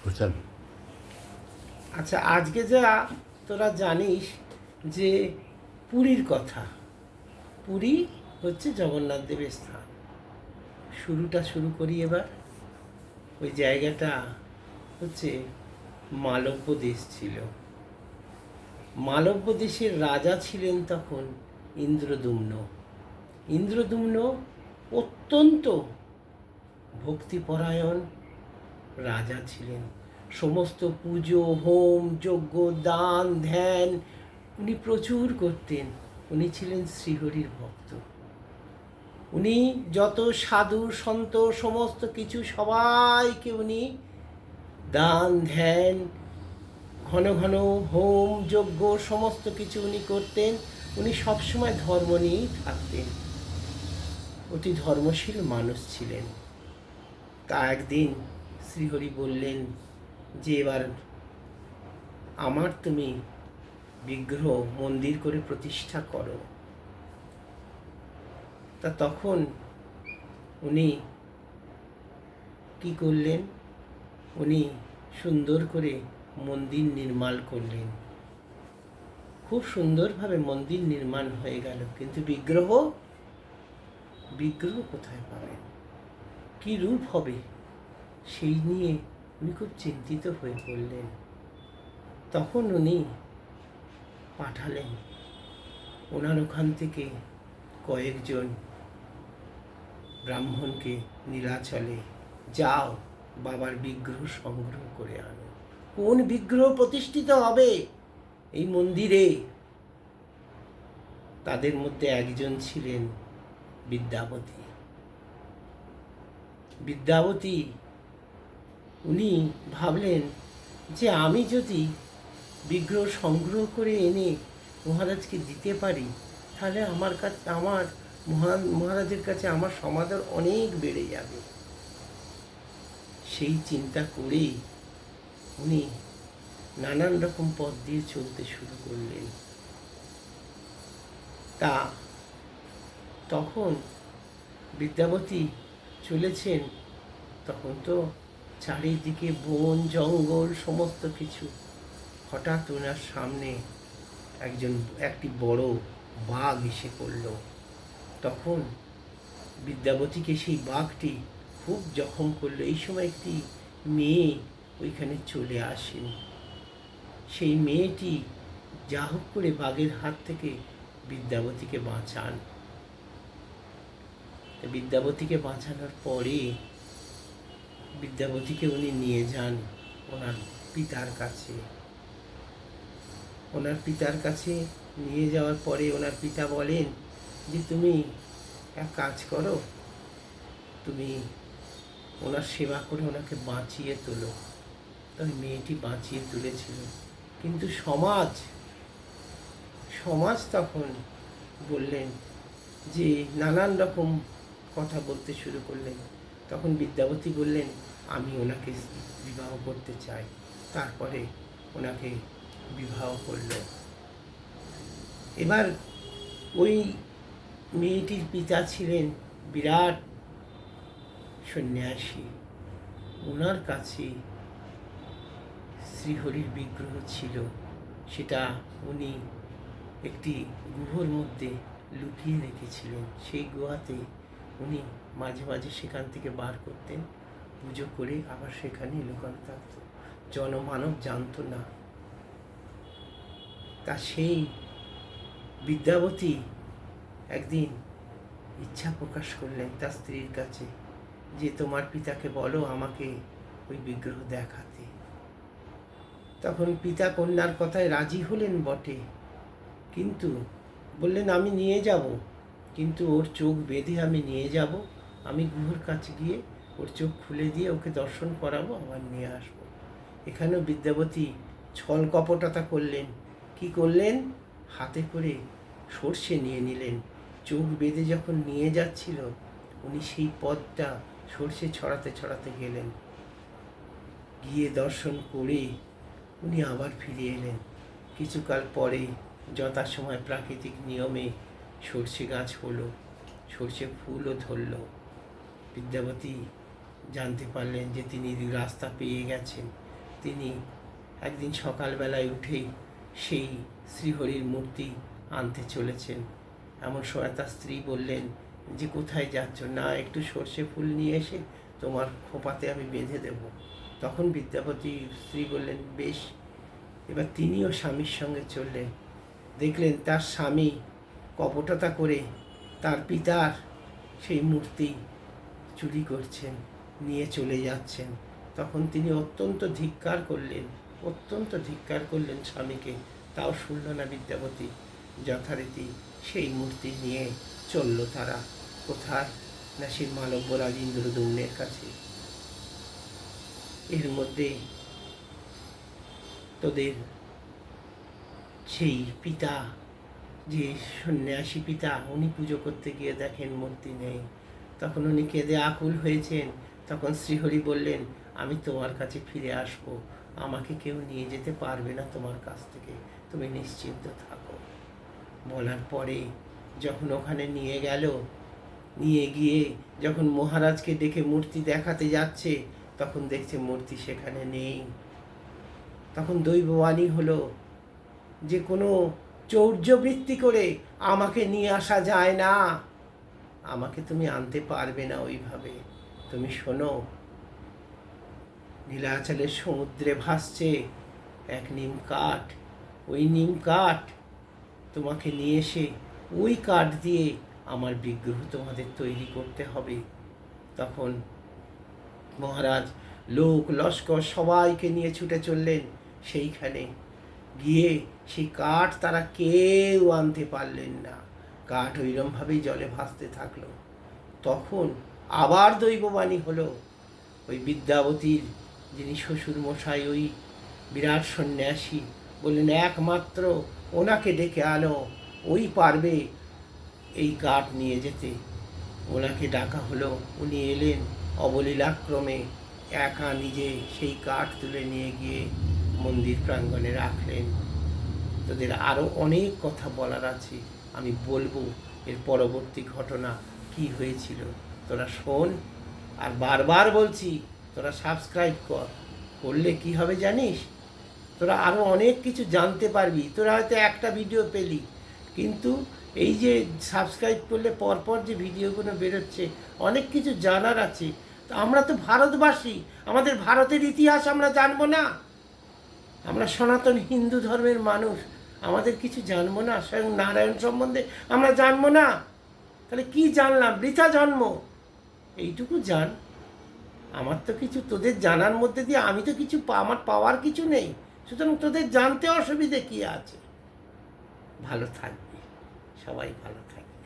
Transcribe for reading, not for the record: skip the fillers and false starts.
বুঝছেন? আচ্ছা, আজকে যা তোরা জানিস যে পুরীর কথা। পুরী হচ্ছে জগন্নাথ দেবের স্থান। শুরু করি এবার। ওই জায়গাটা হচ্ছে মালব্য দেশ ছিল। মালব্য দেশের রাজা ছিলেন তখন ইন্দ্রদ্যুম্ন। ইন্দ্রদ্যুম্ন অত্যন্ত ভক্তিপরায়ণ রাজা ছিলেন। সমস্ত পুজো, হোম, যজ্ঞ, দান, ধ্যান উনি প্রচুর করতেন। উনি ছিলেন শ্রীহরির ভক্ত। উনি যত সাধু সন্ত সমস্ত কিছু সবাইকে উনি দান ধ্যান, ঘন ঘন হোম যজ্ঞ সমস্ত কিছু উনি করতেন। উনি সবসময় ধর্ম নিয়েই থাকতেন। অতি ধর্মশীল মানুষ ছিলেন। তা একদিন শ্রীহরি বললেন যে এবার আমার তুমি বিগ্রহ মন্দির করে প্রতিষ্ঠা করো। তা তখন উনি কি করলেন? উনি সুন্দর করে মন্দির নির্মাণ করলেন। খুব সুন্দরভাবে মন্দির নির্মাণ হয়ে গেল, কিন্তু বিগ্রহ কোথায় পাবেন, কি রূপ হবে, সেই নিয়ে উনি খুব চিন্তিত হয়ে পড়লেন। তখন উনি পাঠালেন ওনার ওখান থেকে কয়েকজন ব্রাহ্মণকে, নীলাচলে যাও বাবার বিগ্রহ সংগ্রহ করে আনো। কোন বিগ্রহ প্রতিষ্ঠিত হবে এই মন্দিরে? তাদের মধ্যে একজন ছিলেন বিদ্যাবতী। বিদ্যাবতী উনি ভাবলেন যে আমি যদি বিগ্রহ সংগ্রহ করে এনে মহারাজকে দিতে পারি, তাহলে আমার মহারাজের কাছে আমার সমাদর অনেক বেড়ে যাবে। সেই চিন্তা করেই উনি নানান রকম পথ দিয়ে চলতে শুরু করলেন। তা তখন বিদ্যাবতী চলেছেন, তখন তো চারিদিকে বন জঙ্গল সমস্ত কিছু। হঠাৎ ওনার সামনে একটি বড় বাঘ এসে পড়ল। তখন বিদ্যাবতীকে সেই বাঘটি খুব জখম করলো। এই সময় একটি মেয়ে ওইখানে চলে আসেন। সেই মেয়েটি যা হোক করে বাঘের হাত থেকে বিদ্যাবতীকে বাঁচান। বিদ্যাবতীকে বাঁচানোর পরে বিদ্যাবতীকে উনি নিয়ে যান ওনার পিতার কাছে। ওনার পিতার কাছে নিয়ে যাওয়ার পরে ওনার পিতা বলেন যে তুমি এক কাজ করো, তুমি ওনার সেবা করে ওনাকে বাঁচিয়ে তোলো। তাই মেয়েটি বাঁচিয়ে তুলেছিল, কিন্তু সমাজ তখন বললেন যে নানান রকম কথা বলতে শুরু করলেন। তখন বিদ্যাবতী বললেন আমি ওনাকে বিবাহ করতে চাই। তারপরে ওনাকে বিবাহ করল। এবার ওই মেয়েটির পিতা ছিলেন বিরাট সন্ন্যাসী। ওনার কাছে শ্রীহরির বিগ্রহ ছিল। সেটা উনি একটি গুহার মধ্যে লুকিয়ে রেখেছিলেন। সেই গুহাতে উনি মাঝে মাঝে সেখান থেকে বার করতেন, পুজো করে আবার সেখানে লুকানো থাকত, জনমানব জানত না। তা সেই বিদ্যাবতী একদিন ইচ্ছা প্রকাশ করলেন তার স্ত্রীর কাছে যে তোমার পিতাকে বলো আমাকে ওই বিগ্রহ দেখাতে। তখন পিতা কন্যার কথায় রাজি হলেন বটে, কিন্তু বললেন আমি নিয়ে যাব, কিন্তু ওর চোখ বেঁধে আমি নিয়ে যাব, আমি গুহর কাছে গিয়ে ওর চোখ খুলে দিয়ে ওকে দর্শন করাবো, আবার নিয়ে আসবো। এখানেও বিদ্যাবতী ছল কপটতা করলেন। কি করলেন? হাতে করে সর্ষে নিয়ে নিলেন। চোখ বেঁধে যখন নিয়ে যাচ্ছিল, উনি সেই পথটা সর্ষে ছড়াতে ছড়াতে গেলেন। গিয়ে দর্শন করে উনি আবার ফিরে এলেন। কিছুকাল পরে যথাসময় প্রাকৃতিক নিয়মে সর্ষে গাছ হলো, সর্ষে ফুলও ধরল। বিদ্যাবতী জানতে পারলেন যে তিনি রাস্তা পেয়ে গেছেন। তিনি একদিন সকালবেলায় উঠেই সেই শ্রীহরির মূর্তি আনতে চলেছেন। এমন সময় তার স্ত্রী বললেন যে, কোথায় যাচ্ছ? না, একটু সর্ষে ফুল নিয়ে এসে তোমার খোঁপাতে আমি বেঁধে দেব। তখন বিদ্যাপতি স্ত্রী বললেন, বেশ। এবার তিনিও স্বামীর সঙ্গে চললেন। দেখলেন তার স্বামী কপটতা করে তার পিতার সেই মূর্তি চুরি করছেন, নিয়ে চলে যাচ্ছেন। তখন তিনি অত্যন্ত ধিক্কার করলেন স্বামীকে। তাও শুনল না বিদ্যাপতি। যথারীতি সেই মূর্তি নিয়ে চলল তারা। কোথায়? না, সেই মালব্যরাজ ইন্দ্রদ্যুম্নের কাছে। এর মধ্যে তোদের সেই পিতা, যে সন্ন্যাসী পিতা, উনি পুজো করতে গিয়ে দেখেন মূর্তি নেই। তখন উনি কেঁদে আকুল হয়েছেন। তখন শ্রীহরি বললেন, আমি তোমার কাছে ফিরে আসব, আমাকে কেউ নিয়ে যেতে পারবে না তোমার কাছ থেকে, তুমি নিশ্চিন্ত থাকো। বলার পরে যখন ওখানে নিয়ে গিয়ে যখন মহারাজকে ডেকে মূর্তি দেখাতে যাচ্ছে, তখন দেখছে মূর্তি সেখানে নেই। তখন দৈববাণী হলো যে কোনো চৌর্যবৃত্তি করে আমাকে নিয়ে আসা যায় না, আমাকে তুমি আনতে পারবে না ওইভাবে। তুমি শোনো, নীলাচলের সমুদ্রে ভাসছে এক নিম কাঠ, ওই নিম কাঠ তোমাকে নিয়ে এসে ওই কাঠ দিয়ে আমার বিগ্রহ তোমাদের তৈরি করতে হবে। তখন মহারাজ লোক লস্কর সবাইকে নিয়ে ছুটে চললেন সেইখানে। গিয়ে সেই কাঠ তারা কেউ আনতে পারলেন না। কাঠ ওইরমভাবেই জলে ভাসতে থাকলো। তখন আবার দৈববাণী হলো, ওই বিদ্যাবতীর যিনি শ্বশুর মশাই, ওই বিরাট সন্ন্যাসী, বললেন একমাত্র ওনাকে ডেকে আনো, ওই পারবে এই কাঠ নিয়ে যেতে। ওনাকে ডাকা হলো। উনি এলেন, অবলীলাক্রমে একা নিজে সেই কাঠ তুলে নিয়ে গিয়ে মন্দির প্রাঙ্গণে রাখলেন। তোদের আরও অনেক কথা বলার আছে, আমি বলবো এর পরবর্তী ঘটনা কি হয়েছিল। তোরা শোন, আর বারবার বলছি তোরা সাবস্ক্রাইব করলে কি হবে জানিস? তোরা আরও অনেক কিছু জানতে পারবি। তোরা হয়তো একটা ভিডিও পেলি, কিন্তু এই যে সাবস্ক্রাইব করলে পরপর যে ভিডিওগুলো বেরোচ্ছে, অনেক কিছু জানার আছে। তা আমরা তো ভারতবাসী, আমাদের ভারতের ইতিহাস আমরা জানবো না? আমরা সনাতন হিন্দু ধর্মের মানুষ, আমাদের কিছু জানবো না? স্বয়ং নারায়ণ সম্বন্ধে আমরা জানবো না? তাহলে কি জানলাম? বৃথা জন্ম। এইটুকু জান। আমার তো কিছু তোদের জানার মধ্যে দিয়ে আমি তো কিছু আমার পাওয়ার কিছু নেই, সুতরাং তোদের জানতে অসুবিধে কি আছে? ভালো থাকবি, সবাই ভালো থাকবে।